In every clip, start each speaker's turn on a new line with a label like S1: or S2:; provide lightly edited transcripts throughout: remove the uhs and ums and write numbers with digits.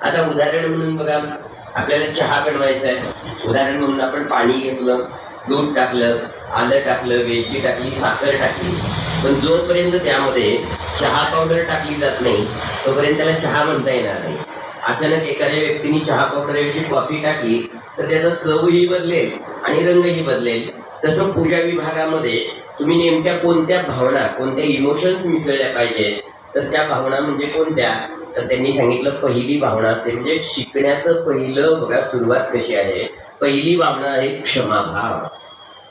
S1: आता उदाहरण म्हणून बघा, आपल्याला चहा बनवायचा आहे. उदाहरण म्हणून आपण पाणी घेतलं, दूध टाकलं, आलं टाकलं, वेलची टाकली, साखर टाकली. पण जोपर्यंत त्यामध्ये चहा पावडर टाकली जात नाही तोपर्यंत त्याला चहा म्हणता येणार नाही. अचानक एखाद्या व्यक्तीने चहा पावडर ऐवजी कॉफी टाकली तर त्याचा चवही बदलेल आणि रंगही बदलेल. तसं पूजा विभागामध्ये तुम्ही नेमक्या कोणत्या भावना, कोणत्या इमोशन्स मिसळल्या पाहिजे, तर त्या भावना म्हणजे कोणत्या, तर त्यांनी सांगितलं पहिली भावना असते, म्हणजे शिकण्याचं पहिलं बघा सुरुवात कशी आहे. पहिली भावना आहे क्षमाभाव.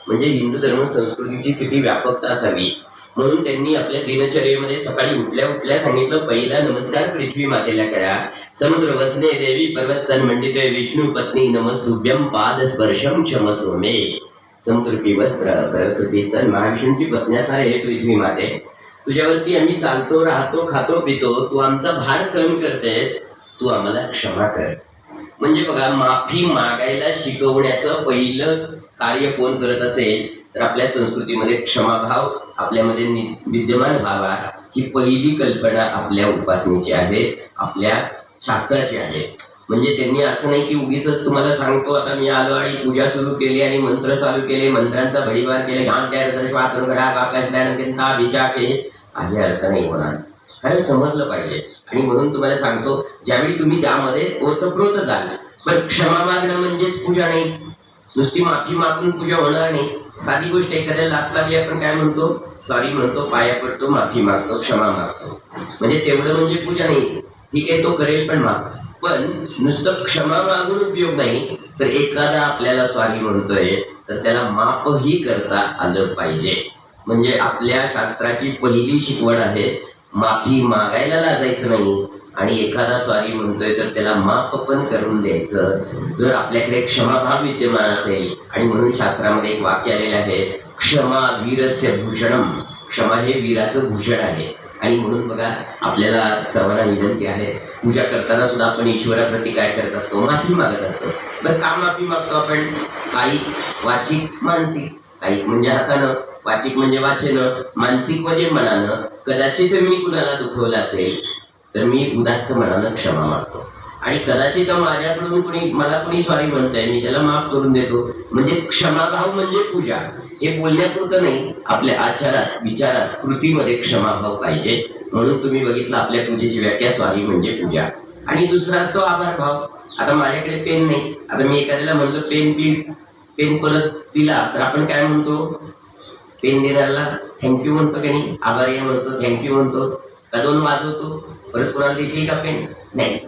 S1: म्हणजे हिंदू धर्म संस्कृतीची किती व्यापकता असावी म्हणून त्यांनी आपल्या दिनचर्येमध्ये सकाळी उठल्या उठल्या सांगितलं, पहिला नमस्कार पृथ्वी मातेला करा. समुद्र वसने देवी पर्वतस्थान मंडिते विष्णू पत्नी नमस्तुभ्यं पाद स्पर्शम क्षमस्व मे. समुद्रपी वस्त्र प्रकृतीस्थान महाविष्णूंची पत्नी असणार आहे पृथ्वी माते. तुझ्यावरती आम्ही चालतो, राहतो, खातो, पितो, तू आमचा भार सहन करतेस, तू आम्हाला क्षमा कर. म्हणजे बघा, माफी मागायला शिकवण्याचं पहिलं कार्य कोण करत असेल तर आपल्या संस्कृतीमध्ये क्षमाभाव आपल्यामध्ये विद्यमान व्हावा ही पहिली कल्पना आपल्या उपासनेची आहे, आपल्या शास्त्राची आहे. म्हणजे त्यांनी असं नाही की उगीच तुम्हाला सांगतो आता मी आलो आणि पूजा सुरू केली आणि मंत्र चालू केले, मंत्रांचा भडीवार केले, आधी अर्थ नाही होणार. कारण समजलं पाहिजे. आणि म्हणून तुम्हाला सांगतो, ज्यावेळी तुम्ही त्यामध्ये ओतप्रोत जाल, पण क्षमा मागणं म्हणजेच पूजा नाही. नुसती माफी मागून पूजा होणार नाही. साधी गोष्ट, एखाद्या लाच लागली आपण काय म्हणतो, सॉरी म्हणतो, पाया पडतो, माफी मागतो, क्षमा मागतो, म्हणजे तेवढं म्हणजे पूजा नाही. ठीक आहे, तो करेल पण माग. पण नुसतं क्षमा मागून उपयोग नाही. तर एखादा आपल्याला सॉरी म्हणतोय तर त्याला माफही करता आलं पाहिजे. म्हणजे आपल्या शास्त्राची पहिली शिकवण आहे माफी मागायला लाजायचं नाही, आणि एखादा सॉरी म्हणतोय तर त्याला माफ पण करून द्यायचं, जर आपल्याकडे क्षमाभाव विद्यमान असेल. आणि म्हणून शास्त्रामध्ये एक वाक्य आलेलं आहे, क्षमा वीरस्य भूषणम. क्षमा हे वीराचं भूषण आहे. आणि म्हणून बघा, आपल्याला सर्वांना विनंती आहे, पूजा करताना सुद्धा आपण ईश्वराप्रती काय करत असतो, माफी मागत असतो. बरं, का माफी मागतो आपण? काही वाचिक, मानसिक. काही म्हणजे हातानं, वाचिक म्हणजे वाचेनं, मानसिक म्हणजे मनानं. कदाचित मी कुणाला दुखवलं असेल तर मी उदात्त मनानं क्षमा मागतो. आणि कदाचित माझ्याकडून मला कुणी सॉरी म्हणतंय, मी त्याला माफ करून देतो. म्हणजे क्षमाभाव म्हणजे पूजा. हे बोलण्यापुरतं नाही, आपल्या आचारात, विचारात, कृतीमध्ये क्षमाभाव पाहिजे. म्हणून तुम्ही बघितलं आपल्या पूजेची व्याख्या, सॉरी म्हणजे पूजा. आणि दुसरा असतो आभार भाव. आता माझ्याकडे पेन नाही, आता मी एखाद्याला म्हणलं पेन प्लीज, पेन परत दिला तर आपण काय म्हणतो, पेन देणाऱ्याला थँक्यू म्हणतो की नाही, आभारी म्हणतो, थँक्यू म्हणतो, का दोन वाजवतो, परत कोणाला देशील का पेन? नाही.